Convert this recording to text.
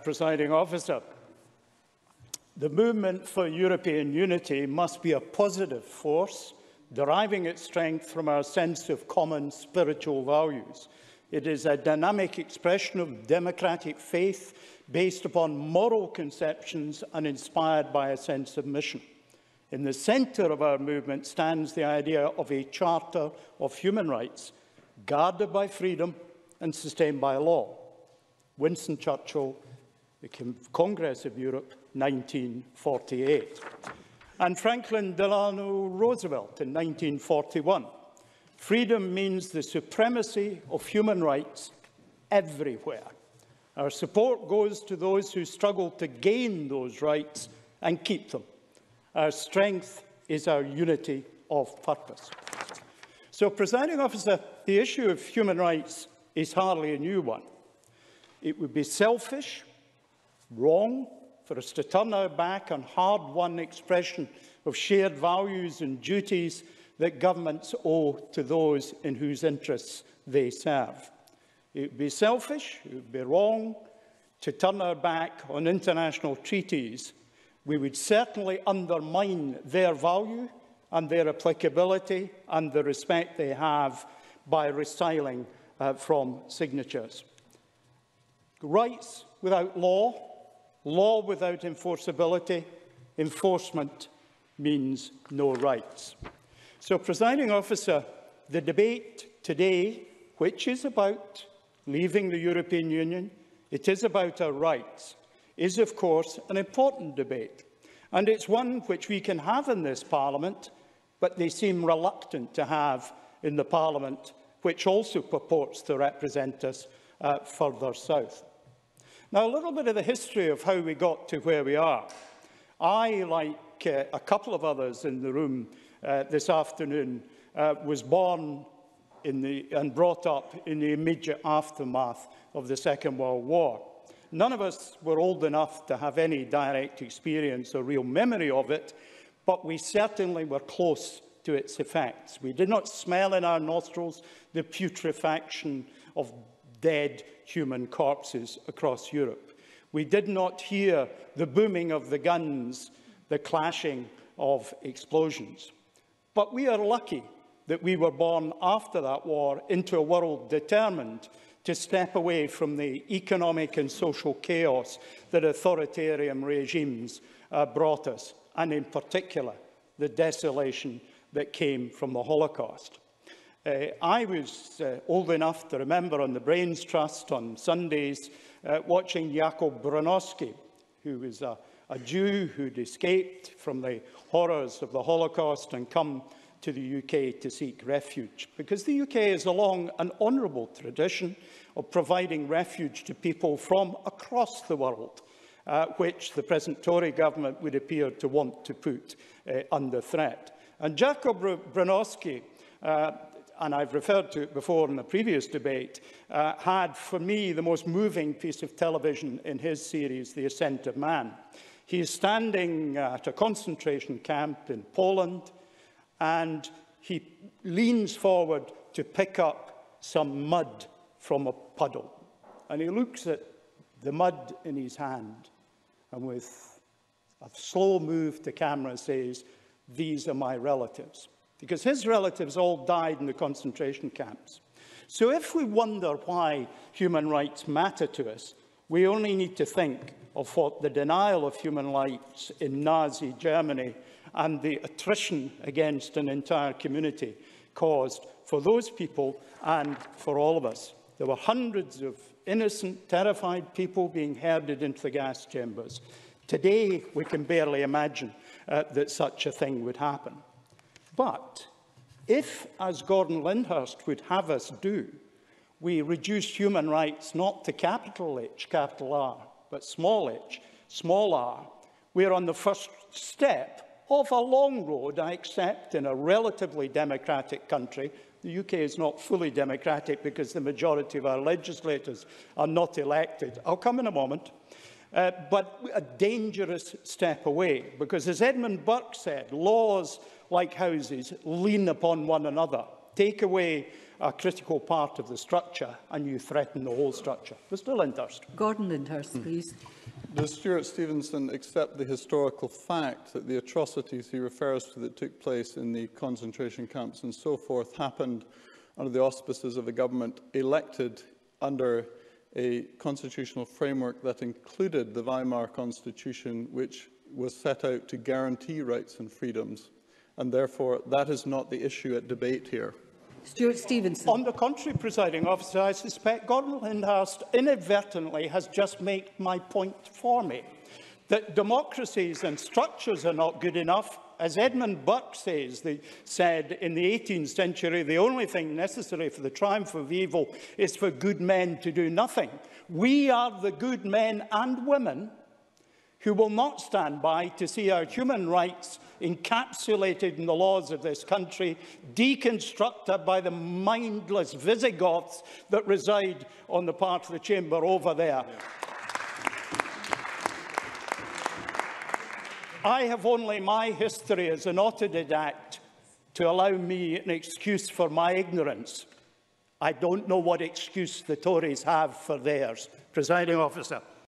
Presiding Officer. The movement for European unity must be a positive force, deriving its strength from our sense of common spiritual values. It is a dynamic expression of democratic faith based upon moral conceptions and inspired by a sense of mission. In the centre of our movement stands the idea of a Charter of Human Rights, guarded by freedom and sustained by law. Winston Churchill, the Congress of Europe, 1948. And Franklin Delano Roosevelt in 1941. Freedom means the supremacy of human rights everywhere. Our support goes to those who struggle to gain those rights and keep them. Our strength is our unity of purpose. So, Presiding Officer, the issue of human rights is hardly a new one. It would be selfish, wrong, for us to turn our back on hard-won expression of shared values and duties that governments owe to those in whose interests they serve. It would be selfish, it would be wrong to turn our back on international treaties. We would certainly undermine their value and their applicability and the respect they have by retiring from signatures. Rights without law, law without enforceability, enforcement means no rights. So, Presiding Officer, the debate today, which is about leaving the European Union, it is about our rights, is of course an important debate. And it's one which we can have in this Parliament, but they seem reluctant to have in the Parliament, which also purports to represent us further south. Now, a little bit of the history of how we got to where we are. I, like a couple of others in the room this afternoon, was born and brought up in the immediate aftermath of the Second World War. None of us were old enough to have any direct experience or real memory of it, but we certainly were close to its effects. We did not smell in our nostrils the putrefaction of dead human corpses across Europe. We did not hear the booming of the guns, the clashing of explosions. But we are lucky that we were born after that war into a world determined to step away from the economic and social chaos that authoritarian regimes brought us, and in particular, the desolation that came from the Holocaust. I was old enough to remember on the Brains Trust on Sundays watching Jakob Bronowski, who was a Jew who'd escaped from the horrors of the Holocaust and come to the UK to seek refuge, because the UK has a long and honourable tradition of providing refuge to people from across the world, which the present Tory government would appear to want to put under threat. And Jakob Bronowski, and I've referred to it before in the previous debate, had, for me, the most moving piece of television in his series, The Ascent of Man. He is standing at a concentration camp in Poland, and he leans forward to pick up some mud from a puddle. And he looks at the mud in his hand, and with a slow move to camera says, "These are my relatives." Because his relatives all died in the concentration camps. So if we wonder why human rights matter to us, we only need to think of what the denial of human rights in Nazi Germany and the attrition against an entire community caused for those people and for all of us. There were hundreds of innocent, terrified people being herded into the gas chambers. Today, we can barely imagine that such a thing would happen. But if, as Gordon Lyndhurst would have us do, we reduce human rights not to capital H, capital R, but small h, small r, we're on the first step of a long road, I accept, in a relatively democratic country. The UK is not fully democratic because the majority of our legislators are not elected. I'll come in a moment. But a dangerous step away, because as Edmund Burke said, laws, like houses, lean upon one another. Take away a critical part of the structure, and you threaten the whole structure. Mr Lyndhurst. Gordon Lyndhurst, please. Does Stewart Stevenson accept the historical fact that the atrocities he refers to that took place in the concentration camps and so forth happened under the auspices of a government elected under a constitutional framework that included the Weimar Constitution, which was set out to guarantee rights and freedoms, and therefore that is not the issue at debate here? Stewart Stevenson. On the contrary, Presiding Officer, I suspect Gordon Lyndhurst inadvertently has just made my point for me, that democracies and structures are not good enough. As Edmund Burke said in the 18th century, the only thing necessary for the triumph of evil is for good men to do nothing. We are the good men and women who will not stand by to see our human rights encapsulated in the laws of this country, deconstructed by the mindless Visigoths that reside on the part of the chamber over there. I have only my history as an autodidact to allow me an excuse for my ignorance. I don't know what excuse the Tories have for theirs. Presiding Officer.